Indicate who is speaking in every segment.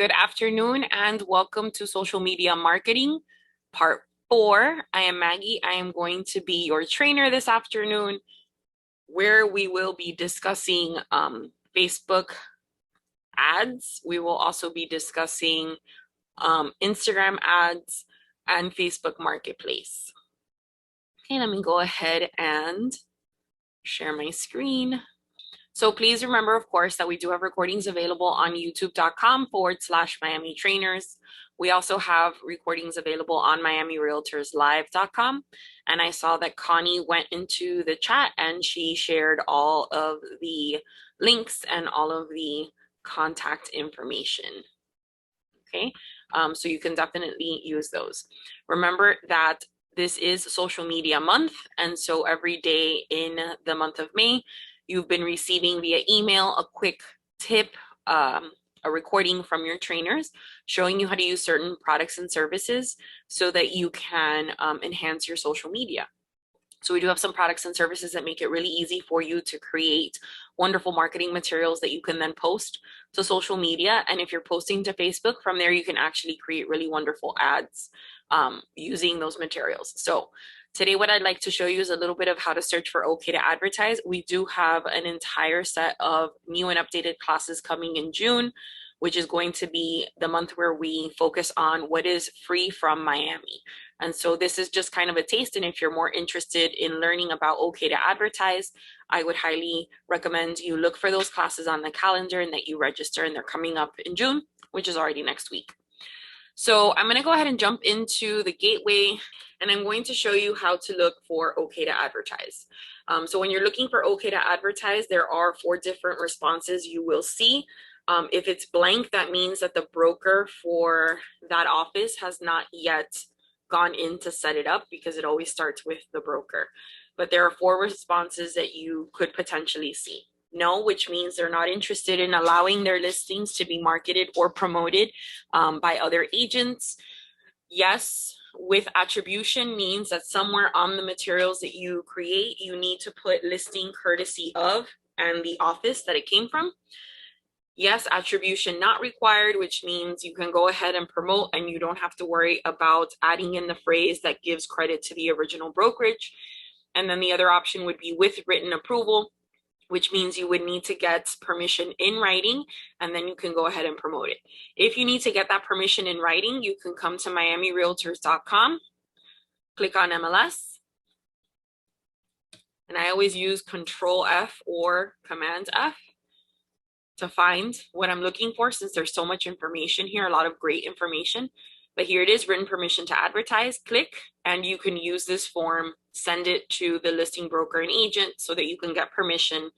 Speaker 1: Good afternoon and welcome to Social Media Marketing, Part 4. I am Maggie. I am going to be your trainer this afternoon, where we will be discussing Facebook ads. We will also be discussing Instagram ads and Facebook Marketplace. Okay, let me go ahead and share my screen. So please remember, of course, that we do have recordings available on youtube.com/miamitrainers. We also have recordings available on miamirealtorslive.com. And I saw that Connie went into the chat and she shared all of the links and all of the contact information. Okay, so you can definitely use those. Remember that this is social media month. And so every day in the month of May, you've been receiving via email a quick tip, a recording from your trainers showing you how to use certain products and services so that you can enhance your social media. So we do have some products and services that make it really easy for you to create wonderful marketing materials that you can then post to social media. And if you're posting to Facebook, from there you can actually create really wonderful ads using those materials. So today, what I'd like to show you is a little bit of how to search for OK to advertise. We do have an entire set of new and updated classes coming in June, which is going to be the month where we focus on what is free from Miami. And so this is just kind of a taste. And if you're more interested in learning about OK to advertise, I would highly recommend you look for those classes on the calendar and that you register, and they're coming up in June, which is already next week. So I'm going to go ahead and jump into the gateway, and I'm going to show you how to look for OK to advertise. So when you're looking for OK to advertise, there are 4 different responses you will see. If it's blank, that means that the broker for that office has not yet gone in to set it up, because it always starts with the broker. But there are 4 responses that you could potentially see. No, which means they're not interested in allowing their listings to be marketed or promoted by other agents. Yes, with attribution means that somewhere on the materials that you create, you need to put listing courtesy of and the office that it came from. Yes, attribution not required, which means you can go ahead and promote and you don't have to worry about adding in the phrase that gives credit to the original brokerage. And then the other option would be with written approval, which means you would need to get permission in writing, and then you can go ahead and promote it. If you need to get that permission in writing, you can come to miamirealtors.com, click on MLS, and I always use Control F or Command F to find what I'm looking for, since there's so much information here, a lot of great information. But here it is, written permission to advertise. Click, and you can use this form, send it to the listing broker and agent so that you can get permission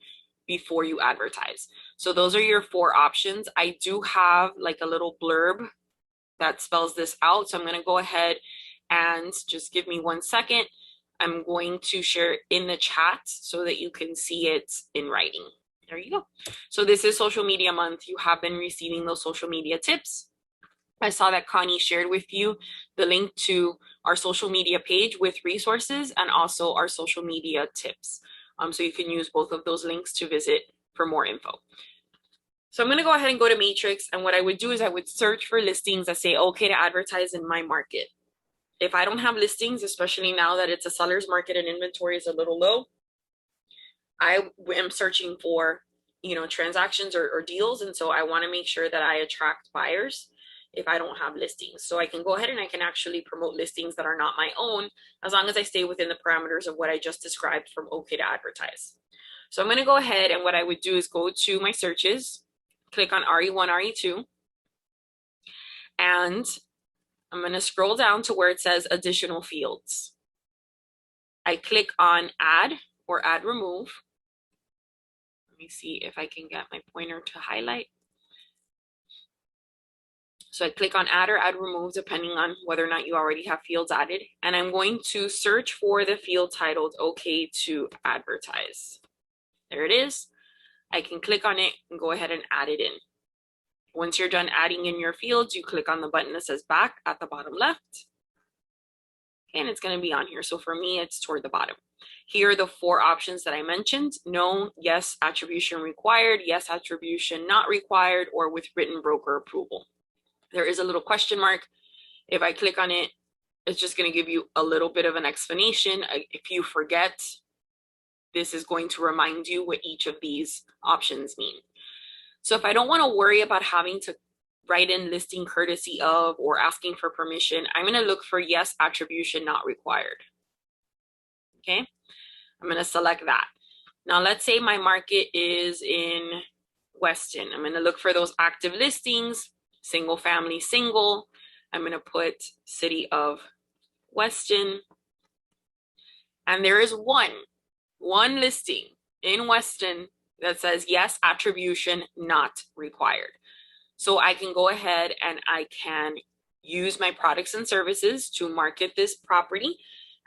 Speaker 1: before you advertise. So those are your 4 options. I do have like a little blurb that spells this out. So I'm going to go ahead and just give me 1 second. I'm going to share it in the chat so that you can see it in writing. There you go. So this is social media month. You have been receiving those social media tips. I saw that Connie shared with you the link to our social media page with resources and also our social media tips. So you can use both of those links to visit for more info. So I'm going to go ahead and go to Matrix. And what I would do is I would search for listings that say OK to advertise in my market. If I don't have listings, especially now that it's a seller's market and inventory is a little low, I am searching for, transactions or deals. And so I want to make sure that I attract buyers if I don't have listings. So I can go ahead and I can actually promote listings that are not my own, as long as I stay within the parameters of what I just described from OK to advertise. So I'm going to go ahead, and what I would do is go to my searches, click on RE1, RE2, and I'm going to scroll down to where it says additional fields. I click on add or add remove. Let me see if I can get my pointer to highlight. So I click on add or add remove, depending on whether or not you already have fields added. And I'm going to search for the field titled OK to advertise. There it is. I can click on it and go ahead and add it in. Once you're done adding in your fields, you click on the button that says back at the bottom left. And it's going to be on here. So for me, it's toward the bottom. Here are the 4 options that I mentioned. No, yes, attribution required, yes, attribution not required, or with written broker approval. There is a little question mark. If I click on it, it's just going to give you a little bit of an explanation. If you forget, this is going to remind you what each of these options mean. So if I don't want to worry about having to write in listing courtesy of or asking for permission, I'm going to look for yes, attribution not required. Okay, I'm going to select that. Now let's say my market is in Weston. I'm going to look for those active listings, single family, single. I'm going to put city of Weston. And there is one listing in Weston that says yes, attribution not required. So I can go ahead and I can use my products and services to market this property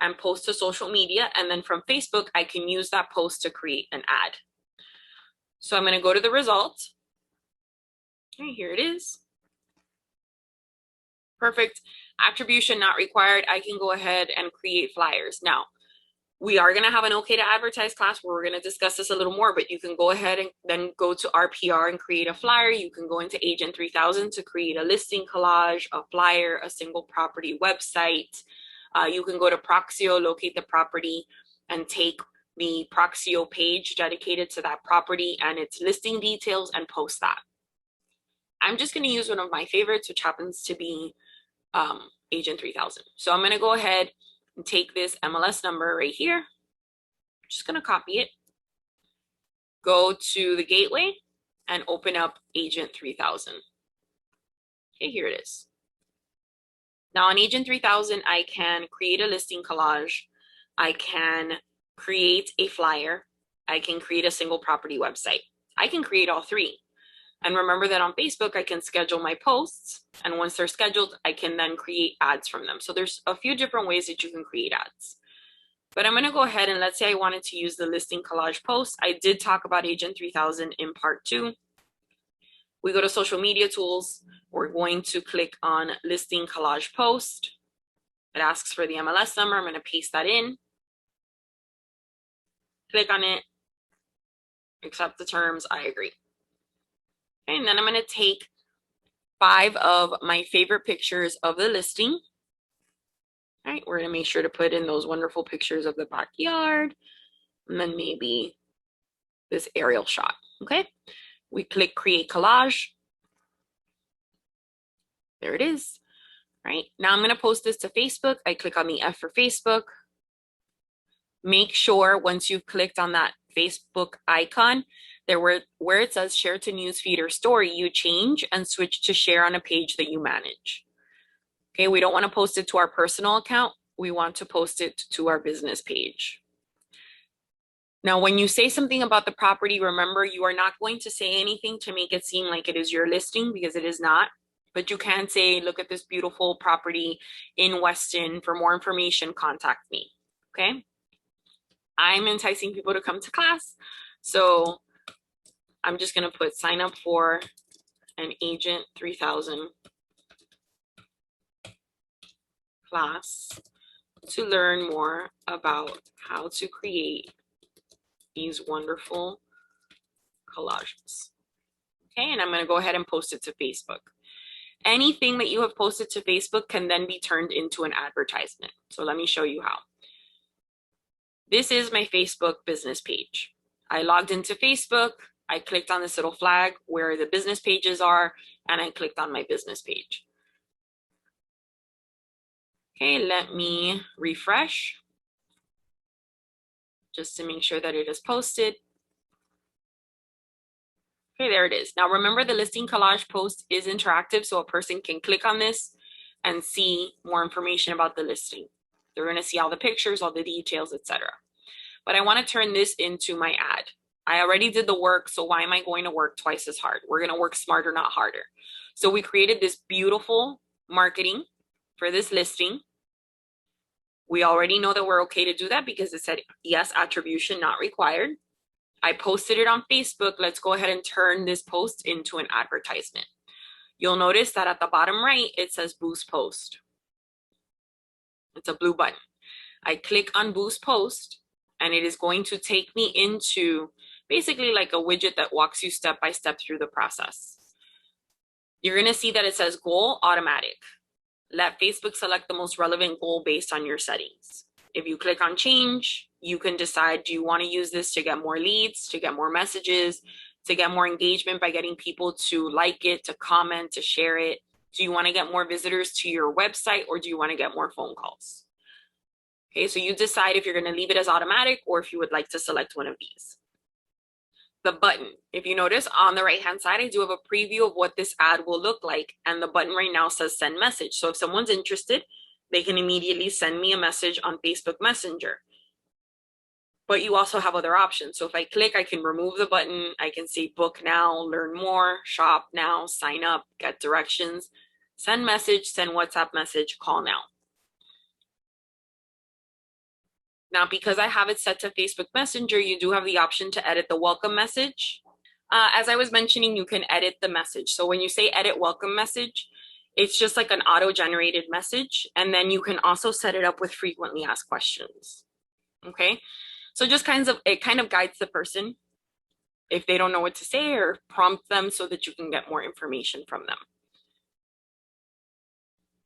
Speaker 1: and post to social media. And then from Facebook, I can use that post to create an ad. So I'm going to go to the results. Okay, here it is. Perfect. Attribution not required. I can go ahead and create flyers. Now, we are going to have an okay to advertise class where we're going to discuss this a little more, but you can go ahead and then go to RPR and create a flyer. You can go into Agent 3000 to create a listing collage, a flyer, a single property website. You can go to Proxio, locate the property, and take the Proxio page dedicated to that property and its listing details and post that. I'm just going to use one of my favorites, which happens to be Agent 3000. So I'm going to go ahead and take this MLS number right here. I'm just going to copy it. Go to the gateway and open up Agent 3000. Okay, here it is. Now on Agent 3000, I can create a listing collage. I can create a flyer. I can create a single property website. I can create all three. And remember that on Facebook, I can schedule my posts. And once they're scheduled, I can then create ads from them. So there's a few different ways that you can create ads. But I'm going to go ahead and let's say I wanted to use the listing collage post. I did talk about Agent 3000 in part 2. We go to social media tools. We're going to click on listing collage post. It asks for the MLS number. I'm going to paste that in. Click on it. Accept the terms. I agree. Okay, and then I'm going to take 5 of my favorite pictures of the listing. All right, we're going to make sure to put in those wonderful pictures of the backyard and then maybe this aerial shot. Okay, we click create collage. There it is. All right, now I'm going to post this to Facebook. I click on the F for Facebook. Make sure once you've clicked on that Facebook icon, where it says share to newsfeed or story, you change and switch to share on a page that you manage. Okay, we don't want to post it to our personal account. We want to post it to our business page. Now, when you say something about the property, remember you are not going to say anything to make it seem like it is your listing because it is not. But you can say, look at this beautiful property in Weston. For more information, contact me. Okay, I'm enticing people to come to class. So I'm just going to put sign up for an Agent 3000 class to learn more about how to create these wonderful collages. Okay, and I'm going to go ahead and post it to Facebook. Anything that you have posted to Facebook can then be turned into an advertisement. So let me show you how. This is my Facebook business page. I logged into Facebook. I clicked on this little flag where the business pages are, and I clicked on my business page. Okay, let me refresh just to make sure that it is posted. Okay, there it is. Now remember the listing collage post is interactive, so a person can click on this and see more information about the listing. They're going to see all the pictures, all the details, etc. But I want to turn this into my ad. I already did the work, so why am I going to work twice as hard? We're going to work smarter, not harder. So we created this beautiful marketing for this listing. We already know that we're okay to do that because it said, yes, attribution not required. I posted it on Facebook. Let's go ahead and turn this post into an advertisement. You'll notice that at the bottom right, it says boost post. It's a blue button. I click on boost post and it is going to take me into basically like a widget that walks you step by step through the process. you're going to see that it says goal automatic. Let Facebook select the most relevant goal based on your settings. If you click on change, you can decide, do you want to use this to get more leads, to get more messages, to get more engagement by getting people to like it, to comment, to share it? Do you want to get more visitors to your website, or do you want to get more phone calls? Okay, so you decide if you're going to leave it as automatic or if you would like to select one of these. The button, if you notice on the right hand side, I do have a preview of what this ad will look like, and the button right now says send message. So if someone's interested, they can immediately send me a message on Facebook Messenger. But you also have other options. So if I click, I can remove the button. I can say book now, learn more, shop now, sign up, get directions, send message, send WhatsApp message, call now. Now, because I have it set to Facebook Messenger, you do have the option to edit the welcome message. As I was mentioning, you can edit the message. So when you say edit welcome message, it's just like an auto-generated message. And then you can also set it up with frequently asked questions. Okay, so just it kind of guides the person if they don't know what to say, or prompt them so that you can get more information from them.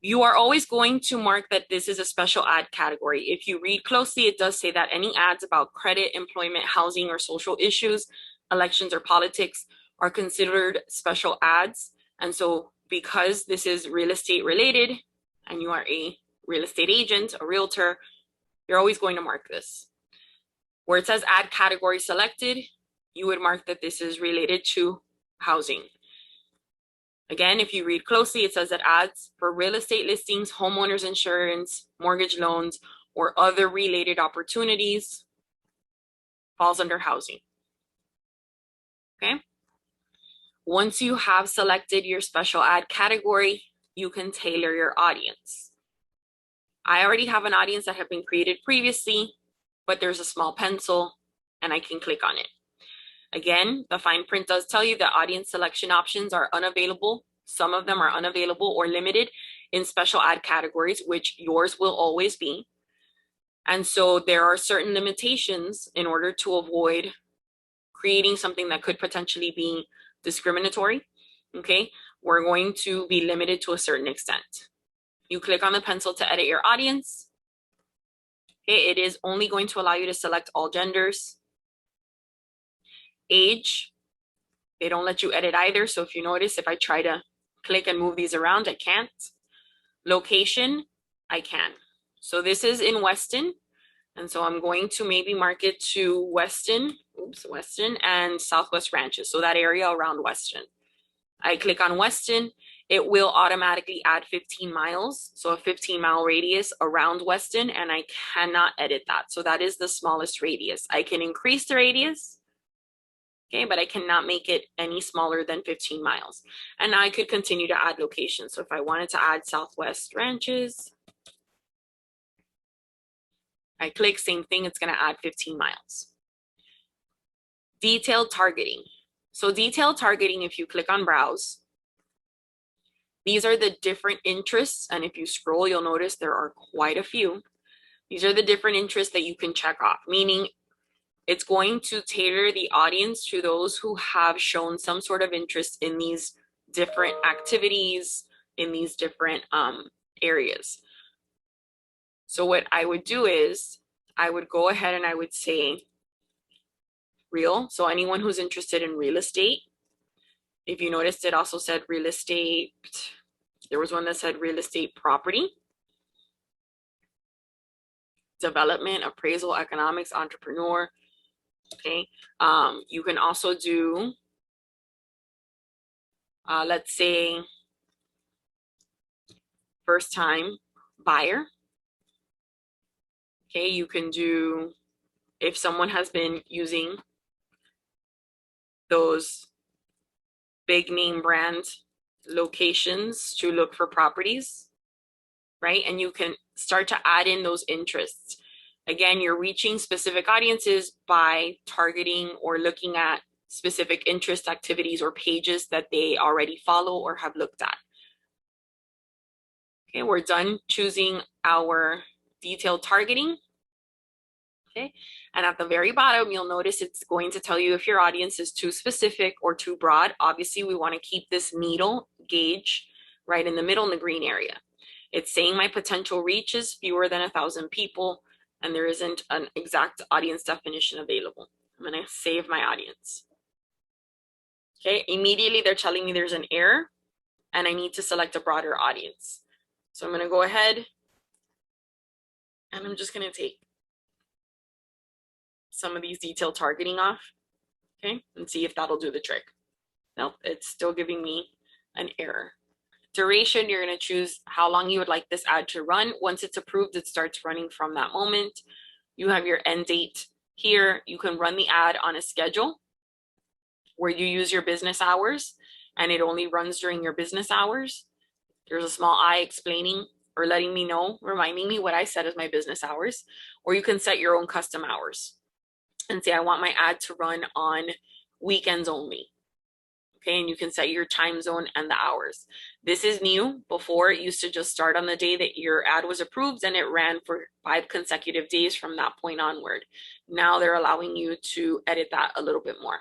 Speaker 1: You are always going to mark that this is a special ad category. If you read closely, it does say that any ads about credit, employment, housing, or social issues, elections, or politics are considered special ads. And so because this is real estate related and you are a real estate agent, a realtor, you're always going to mark this. Where it says ad category selected, you would mark that this is related to housing. Again, if you read closely, it says that ads for real estate listings, homeowners insurance, mortgage loans, or other related opportunities falls under housing. Okay. Once you have selected your special ad category, you can tailor your audience. I already have an audience that have been created previously, but there's a small pencil and I can click on it. Again, the fine print does tell you that audience selection options are unavailable. Some of them are unavailable or limited in special ad categories, which yours will always be. And so there are certain limitations in order to avoid creating something that could potentially be discriminatory. Okay, we're going to be limited to a certain extent. You click on the pencil to edit your audience. Okay, it is only going to allow you to select all genders. Age, they don't let you edit either. So if you notice, if I try to click and move these around, I can't. Location, I can. So this is in Weston. And so I'm going to maybe mark it to Weston and Southwest Ranches. So that area around Weston. I click on Weston, it will automatically add 15 miles. So a 15-mile radius around Weston, and I cannot edit that. So that is the smallest radius. I can increase the radius, okay, but I cannot make it any smaller than 15 miles. And now I could continue to add locations. So if I wanted to add Southwest Ranches, I click, same thing, it's gonna add 15 miles. Detailed targeting. So detailed targeting, if you click on browse, these are the different interests. And if you scroll, you'll notice there are quite a few. These are the different interests that you can check off, meaning it's going to tailor the audience to those who have shown some sort of interest in these different activities, in these different areas. So what I would do is I would go ahead and I would say real. So anyone who's interested in real estate. If you noticed, it also said real estate. There was one that said real estate property, development, appraisal, economics, entrepreneur. Okay. You can also do, let's say, first time buyer. Okay. You can do, if someone has been using those big name brand locations to look for properties, right? And you can start to add in those interests. Again, you're reaching specific audiences by targeting or looking at specific interest activities or pages that they already follow or have looked at. Okay, we're done choosing our detailed targeting. Okay, and at the very bottom, you'll notice it's going to tell you if your audience is too specific or too broad. Obviously, we want to keep this needle gauge right in the middle in the green area. It's saying my potential reach is fewer than 1,000 people, and there isn't an exact audience definition available. I'm going to save my audience. Okay, immediately they're telling me there's an error, and I need to select a broader audience. So I'm going to go ahead, and I'm just going to take some of these detailed targeting off, okay, and see if that'll do the trick. Nope, it's still giving me an error. Duration, you're going to choose how long you would like this ad to run. Once it's approved, it starts running from that moment. You have your end date here. You can run the ad on a schedule where you use your business hours and it only runs during your business hours. There's a small I explaining or letting me know, reminding me what I said as my business hours. Or you can set your own custom hours and say, I want my ad to run on weekends only. Okay, and you can set your time zone and the hours. This is new. Before, it used to just start on the day that your ad was approved and it ran for 5 consecutive days from that point onward. Now they're allowing you to edit that a little bit more.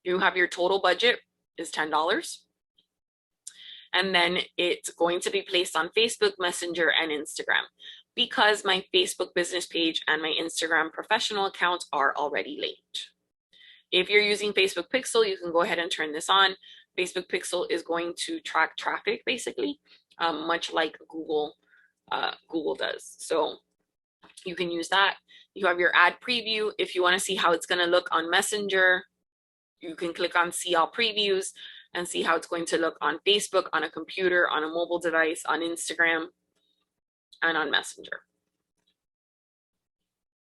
Speaker 1: You have your total budget is $10. And then it's going to be placed on Facebook, Messenger, and Instagram because my Facebook business page and my Instagram professional account are already linked. If you're using Facebook Pixel, you can go ahead and turn this on. Facebook Pixel is going to track traffic basically, much like Google does. So you can use that. You have your ad preview. If you want to see how it's going to look on Messenger, you can click on see all previews and see how it's going to look on Facebook, on a computer, on a mobile device, on Instagram, and on Messenger.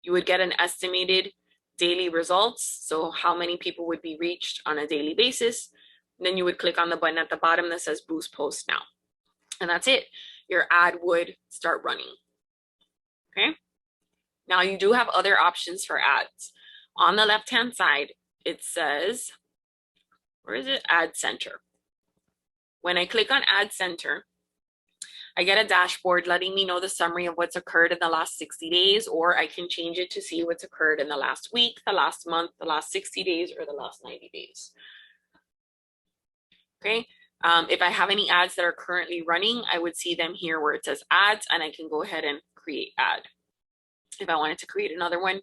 Speaker 1: You would get an estimated daily results, so how many people would be reached on a daily basis. And then you would click on the button at the bottom that says boost post now. And that's it. Your ad would start running. Okay. Now you do have other options for ads. On the left-hand side, it says, where is it? Ad Center. When I click on Ad Center, I get a dashboard letting me know the summary of what's occurred in the last 60 days, or I can change it to see what's occurred in the last week, the last month, the last 60 days, or the last 90 days. Okay. If I have any ads that are currently running, I would see them here where it says ads, and I can go ahead and create ad. If I wanted to create another one,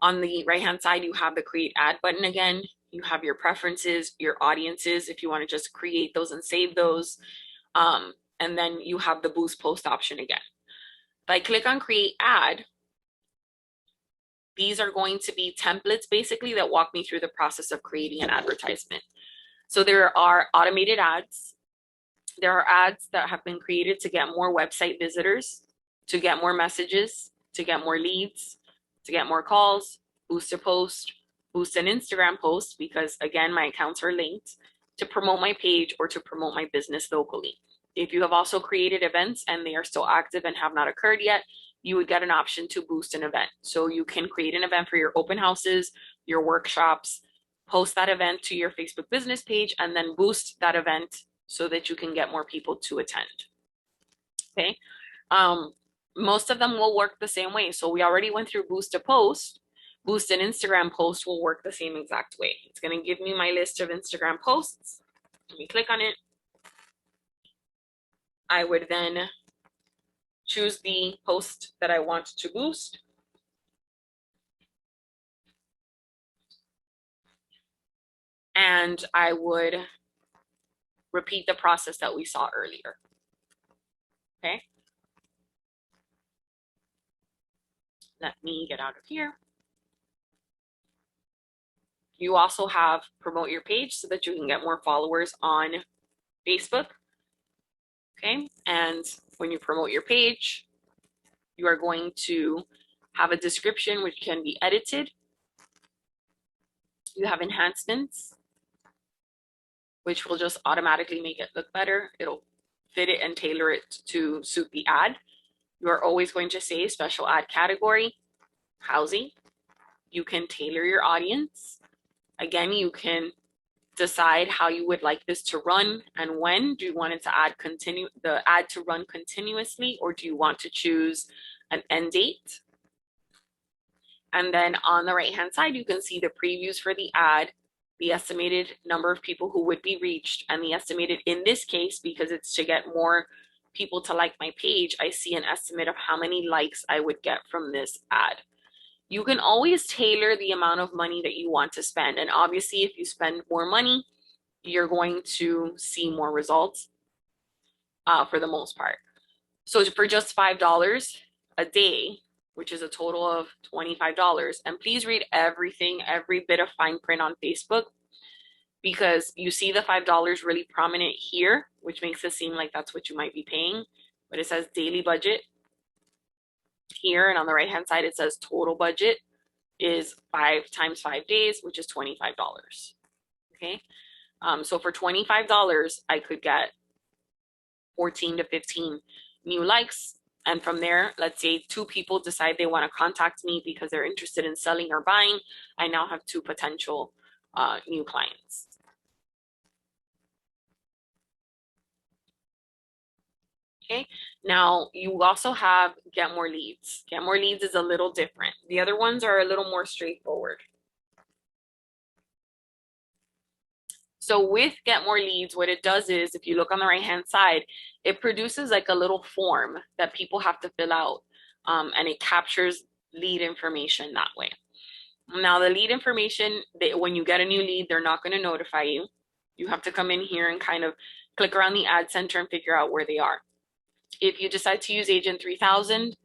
Speaker 1: on the right-hand side, you have the create ad button again. You have your preferences, your audiences, if you want to just create those and save those. And then you have the boost post option again. If I click on create ad, these are going to be templates basically that walk me through the process of creating an advertisement. So there are automated ads. There are ads that have been created to get more website visitors, to get more messages, to get more leads, to get more calls, boost a post, boost an Instagram post, because again, my accounts are linked, to promote my page or to promote my business locally. If you have also created events and they are still active and have not occurred yet, you would get an option to boost an event. So you can create an event for your open houses, your workshops, post that event to your Facebook business page, and then boost that event so that you can get more people to attend. Okay. Most of them will work the same way. So we already went through boost a post. Boost an Instagram post will work the same exact way. It's going to give me my list of Instagram posts. Let me click on it. I would then choose the post that I want to boost. And I would repeat the process that we saw earlier. Okay. Let me get out of here. You also have promote your page so that you can get more followers on Facebook. Okay, and when you promote your page, you are going to have a description which can be edited. You have enhancements, which will just automatically make it look better. It'll fit it and tailor it to suit the ad. You are always going to say special ad category, housing. You can tailor your audience. Again, you can decide how you would like this to run and when. Do you want it to the ad to run continuously, or do you want to choose an end date? And then on the right-hand side, you can see the previews for the ad, the estimated number of people who would be reached, and the estimated, in this case, because it's to get more people to like my page, I see an estimate of how many likes I would get from this ad. You can always tailor the amount of money that you want to spend. And obviously, if you spend more money, you're going to see more results for the most part. So for just $5 a day, which is a total of $25, and please read everything, every bit of fine print on Facebook, because you see the $5 really prominent here, which makes it seem like that's what you might be paying, but it says daily budget here, and on the right hand side it says total budget is 5 times 5 days, which is $25. Okay, so for $25 I could get 14 to 15 new likes, and from there, let's say 2 people decide they want to contact me because they're interested in selling or buying, I now have 2 potential new clients. Okay, now you also have get more leads. Get more leads is a little different. The other ones are a little more straightforward. So with get more leads, what it does is, if you look on the right hand side, it produces like a little form that people have to fill out, and it captures lead information that way. Now the lead information, when you get a new lead, they're not going to notify you. You have to come in here and kind of click around the ad center and figure out where they are. If you decide to use Agent 3000,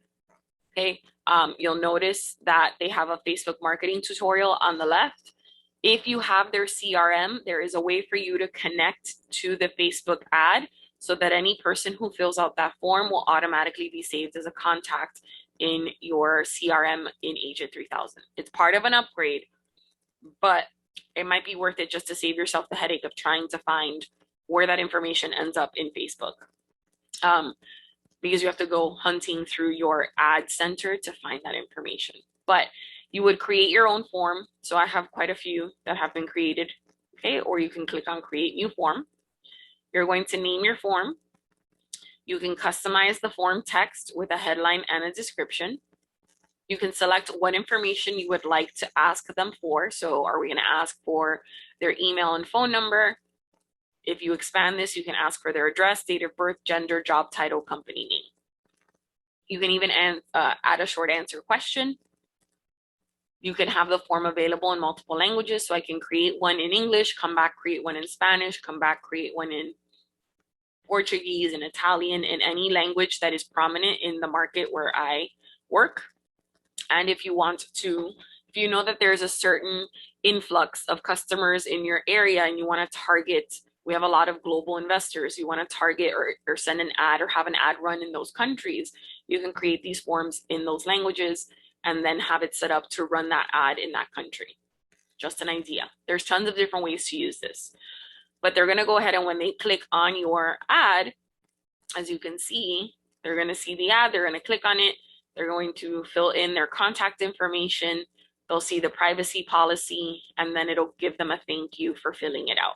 Speaker 1: okay, you'll notice that they have a Facebook marketing tutorial on the left. If you have their CRM, there is a way for you to connect to the Facebook ad so that any person who fills out that form will automatically be saved as a contact in your CRM in Agent 3000. It's part of an upgrade, but it might be worth it just to save yourself the headache of trying to find where that information ends up in Facebook. Because you have to go hunting through your ad center to find that information. But you would create your own form. So I have quite a few that have been created, okay? Or you can click on create new form. You're going to name your form. You can customize the form text with a headline and a description. You can select what information you would like to ask them for. So are we going to ask for their email and phone number? If you expand this, you can ask for their address, date of birth, gender, job title, company name. You can even add a short answer question. You can have the form available in multiple languages. So I can create one in English, come back, create one in Spanish, come back, create one in Portuguese and Italian, in any language that is prominent in the market where I work. And if you want to, if you know that there's a certain influx of customers in your area and you want to target, we have a lot of global investors, you want to target or send an ad or have an ad run in those countries, you can create these forms in those languages and then have it set up to run that ad in that country. Just an idea. There's tons of different ways to use this. But they're going to go ahead and when they click on your ad, as you can see, they're going to see the ad, they're going to click on it, they're going to fill in their contact information, they'll see the privacy policy, and then it'll give them a thank you for filling it out.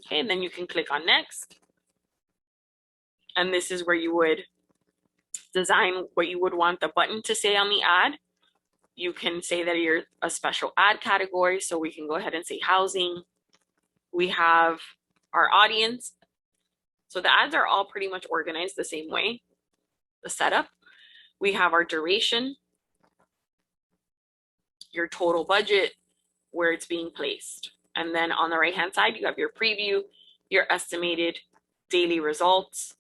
Speaker 1: Okay, and then you can click on next. And this is where you would design what you would want the button to say on the ad. You can say that you're a special ad category, so we can go ahead and say housing. We have our audience. So the ads are all pretty much organized the same way, the setup. We have our duration, your total budget, where it's being placed. And then on the right-hand side, you have your preview, your estimated daily results,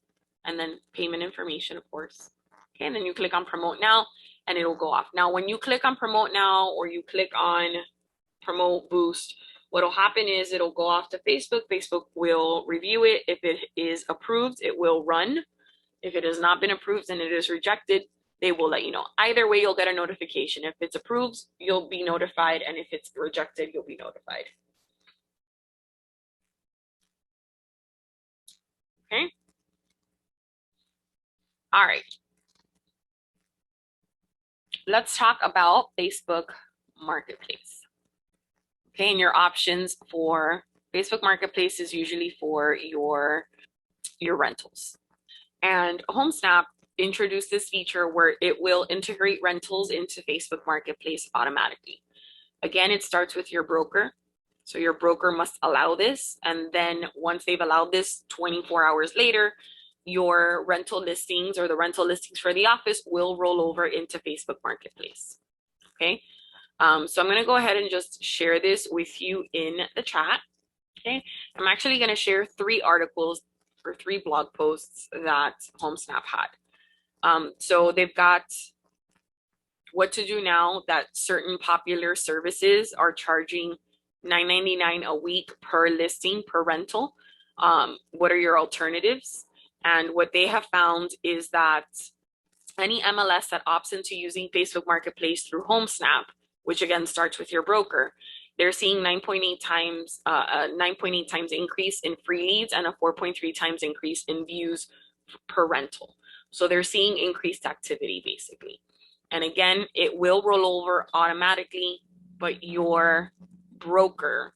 Speaker 1: and then payment information, of course. Okay, and then you click on promote now and it'll go off. Now, when you click on promote now or you click on promote boost, what'll happen is it'll go off to Facebook. Facebook will review it. If it is approved, it will run. If it has not been approved and it is rejected, they will let you know. Either way, you'll get a notification. If it's approved, you'll be notified. And if it's rejected, you'll be notified. Okay. All right. Let's talk about Facebook Marketplace. Okay, and your options for Facebook Marketplace is usually for your rentals. And HomeSnap introduced this feature where it will integrate rentals into Facebook Marketplace automatically. Again, it starts with your broker. So your broker must allow this. And then once they've allowed this, 24 hours later, your rental listings or the rental listings for the office will roll over into Facebook Marketplace. Okay. So I'm going to go ahead and just share this with you in the chat. Okay. I'm actually going to share 3 articles or 3 blog posts that HomeSnap had. So they've got what to do now that certain popular services are charging $9.99 a week per listing per rental. What are your alternatives? And what they have found is that any MLS that opts into using Facebook Marketplace through HomeSnap, which again starts with your broker, they're seeing 9.8 times a 9.8 times increase in free leads and a 4.3 times increase in views per rental. So they're seeing increased activity basically. And again, it will roll over automatically, but your broker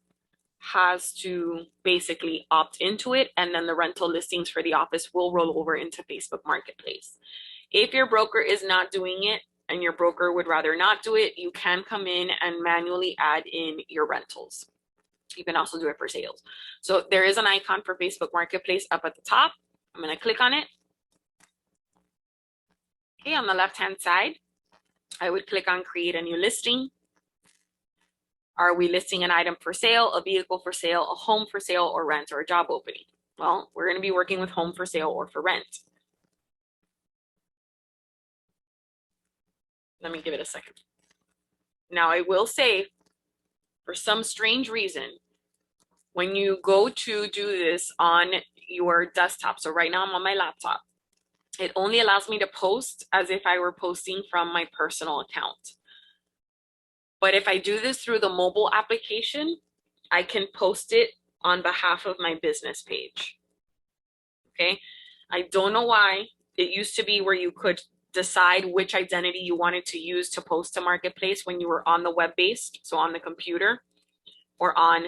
Speaker 1: has to basically opt into it, and then the rental listings for the office will roll over into Facebook Marketplace. If your broker is not doing it and your broker would rather not do it, you can come in and manually add in your rentals. You can also do it for sales. So there is an icon for Facebook Marketplace up at the top. I'm going to click on it. Okay, on the left-hand side, I would click on create a new listing. Are we listing an item for sale, a vehicle for sale, a home for sale, or rent, or a job opening? Well, we're going to be working with home for sale or for rent. Let me give it a second. Now, I will say, for some strange reason, when you go to do this on your desktop, so right now I'm on my laptop, it only allows me to post as if I were posting from my personal account. But if I do this through the mobile application, I can post it on behalf of my business page. Okay, I don't know why. It used to be where you could decide which identity you wanted to use to post to Marketplace when you were on the web-based, so on the computer or on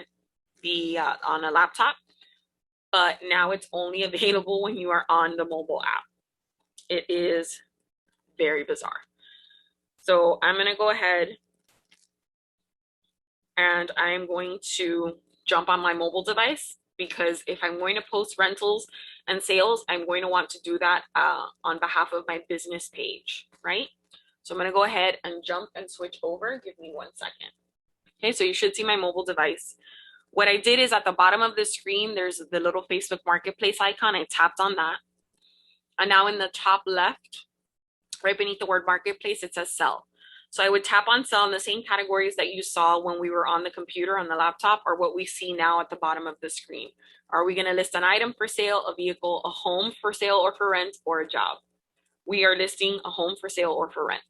Speaker 1: a laptop. But now it's only available when you are on the mobile app. It is very bizarre. So I'm going to go ahead and I'm going to jump on my mobile device, because if I'm going to post rentals and sales, I'm going to want to do that on behalf of my business page, right? So I'm going to go ahead and jump and switch over. Give me 1 second. Okay, so you should see my mobile device. What I did is at the bottom of the screen, there's the little Facebook Marketplace icon. I tapped on that. And now in the top left, right beneath the word Marketplace, it says sell. So I would tap on sell, in the same categories that you saw when we were on the computer, on the laptop, or what we see now at the bottom of the screen. Are we going to list an item for sale, a vehicle, a home for sale or for rent, or a job? We are listing a home for sale or for rent.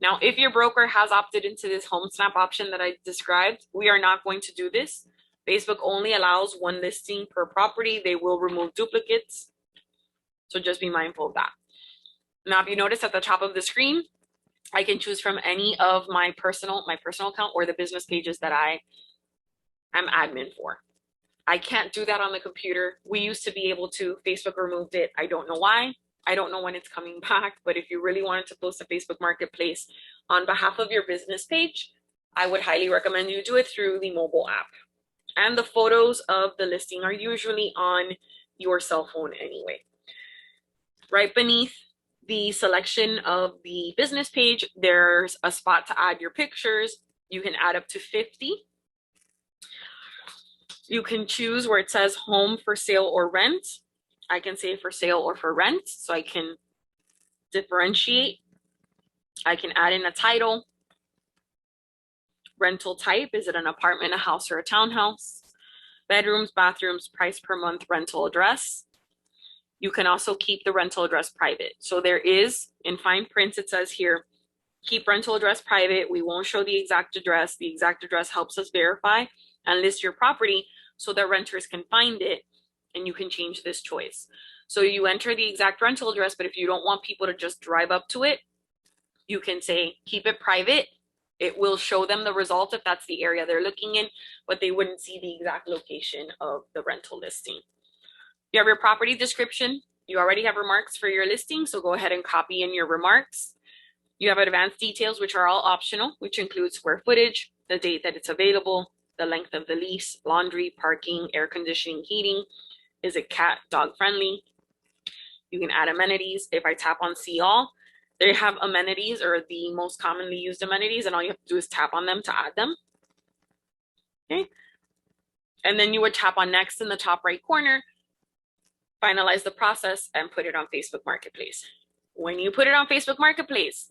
Speaker 1: Now, if your broker has opted into this HomeSnap option that I described, we are not going to do this. Facebook only allows 1 listing per property. They will remove duplicates. So just be mindful of that. Now, if you notice at the top of the screen, I can choose from any of my personal account or the business pages that I am admin for. I can't do that on the computer. We used to be able to. Facebook removed it. I don't know why. I don't know when it's coming back, but if you really wanted to post a Facebook Marketplace on behalf of your business page, I would highly recommend you do it through the mobile app. And the photos of the listing are usually on your cell phone anyway. Right beneath the selection of the business page, there's a spot to add your pictures. You can add up to 50. You can choose where it says home for sale or rent. I can say for sale or for rent, so I can differentiate. I can add in a title, rental type. Is it an apartment, a house, or a townhouse? Bedrooms, bathrooms, price per month, rental address. You can also keep the rental address private. So there is, in fine print, it says here, keep rental address private. We won't show the exact address. The exact address helps us verify and list your property so that renters can find it, and you can change this choice. So you enter the exact rental address, but if you don't want people to just drive up to it, you can say keep it private. It will show them the result if that's the area they're looking in, but they wouldn't see the exact location of the rental listing. You have your property description. You already have remarks for your listing, so go ahead and copy in your remarks. You have advanced details, which are all optional, which include square footage, the date that it's available, the length of the lease, laundry, parking, air conditioning, heating. Is it cat, dog friendly? You can add amenities. If I tap on see all, they have amenities or the most commonly used amenities, and all you have to do is tap on them to add them. Okay. And then you would tap on next in the top right corner, finalize the process, and put it on Facebook Marketplace. When you put it on Facebook Marketplace,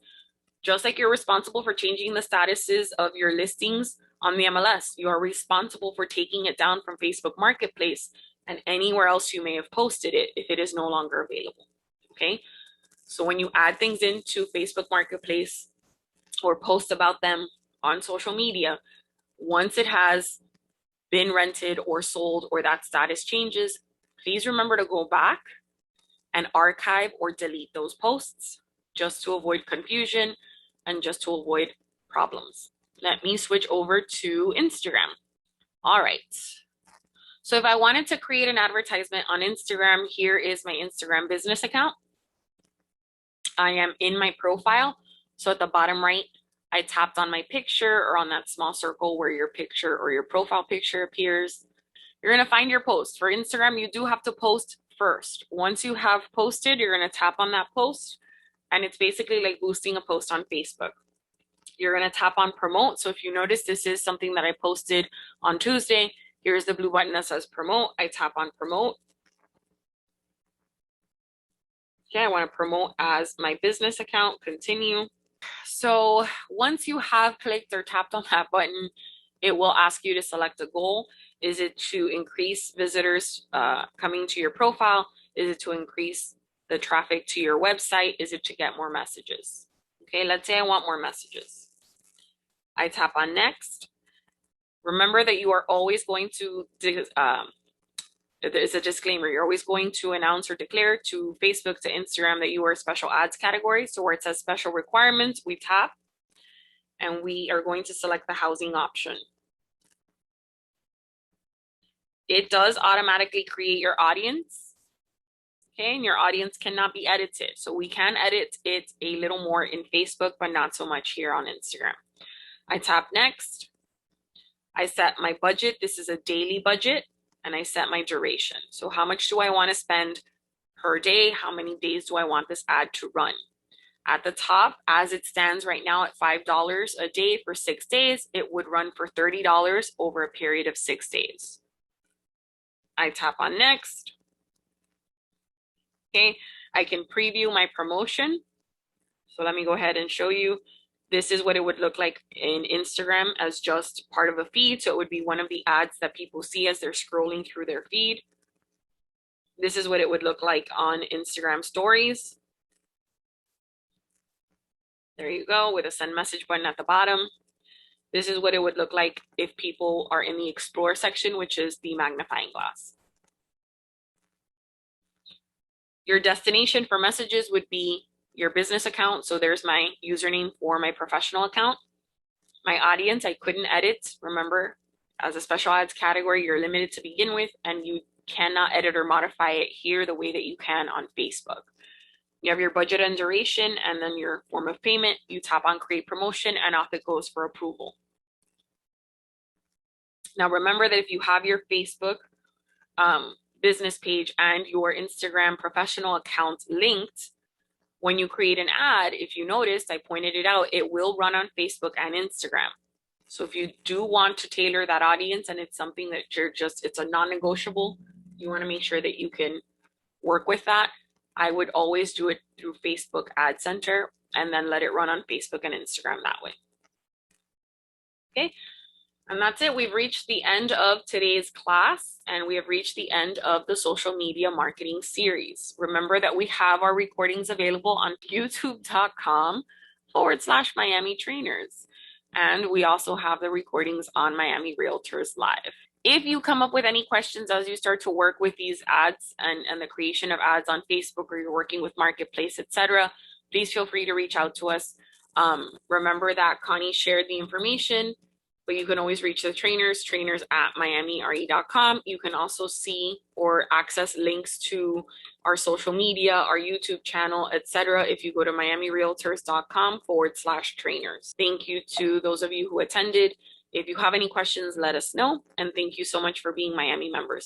Speaker 1: just like you're responsible for changing the statuses of your listings on the MLS, you are responsible for taking it down from Facebook Marketplace and anywhere else you may have posted it if it is no longer available. Okay. So when you add things into Facebook Marketplace or post about them on social media, once it has been rented or sold or that status changes, please remember to go back and archive or delete those posts just to avoid confusion and just to avoid problems. Let me switch over to Instagram. All right. So if I wanted to create an advertisement on Instagram, here is my Instagram business account. I am in my profile. So at the bottom right, I tapped on my picture or on that small circle where your picture or your profile picture appears. You're going to find your post. For Instagram, you do have to post first. Once you have posted, you're going to tap on that post, and it's basically like boosting a post on Facebook. You're going to tap on promote. So if you notice, this is something that I posted on Tuesday. Here's the blue button that says promote. I tap on promote. Okay, I want to promote as my business account, continue. So once you have clicked or tapped on that button, it will ask you to select a goal. Is it to increase visitors coming to your profile? Is it to increase the traffic to your website? Is it to get more messages? Okay, let's say I want more messages. I tap on next. Remember that you are always going to there's a disclaimer. You're always going to announce or declare to Facebook, to Instagram that you are a special ads category. So where it says special requirements, we tap and we are going to select the housing option. It does automatically create your audience. Okay, and your audience cannot be edited. So we can edit it a little more in Facebook, but not so much here on Instagram. I tap next. I set my budget. This is a daily budget. And I set my duration. So how much do I want to spend per day? How many days do I want this ad to run? At the top, as it stands right now at $5 a day for 6 days, it would run for $30 over a period of 6 days. I tap on next. Okay, I can preview my promotion. So let me go ahead and show you. This is what it would look like in Instagram as just part of a feed. So it would be one of the ads that people see as they're scrolling through their feed. This is what it would look like on Instagram stories. There you go, with a send message button at the bottom. This is what it would look like if people are in the explore section, which is the magnifying glass. Your destination for messages would be your business account. So there's my username for my professional account. My audience, I couldn't edit. Remember, as a special ads category, you're limited to begin with, and you cannot edit or modify it here the way that you can on Facebook. You have your budget and duration, and then your form of payment. You tap on create promotion, and off it goes for approval. Now remember that if you have your Facebook business page and your Instagram professional account linked, when you create an ad, if you noticed, I pointed it out, it will run on Facebook and Instagram. So if you do want to tailor that audience and it's something that it's a non-negotiable, you want to make sure that you can work with that. I would always do it through Facebook Ad Center and then let it run on Facebook and Instagram that way. Okay. And that's it. We've reached the end of today's class, and we have reached the end of the social media marketing series. Remember that we have our recordings available on youtube.com/miamitrainers. And we also have the recordings on Miami Realtors Live. If you come up with any questions as you start to work with these ads and the creation of ads on Facebook, or you're working with Marketplace, etc., please feel free to reach out to us. Remember that Connie shared the information but you can always reach the trainers at miamire.com. You can also see or access links to our social media, our YouTube channel, etc. if you go to miamirealtors.com/trainers. Thank you to those of you who attended. If you have any questions, let us know. And thank you so much for being Miami members.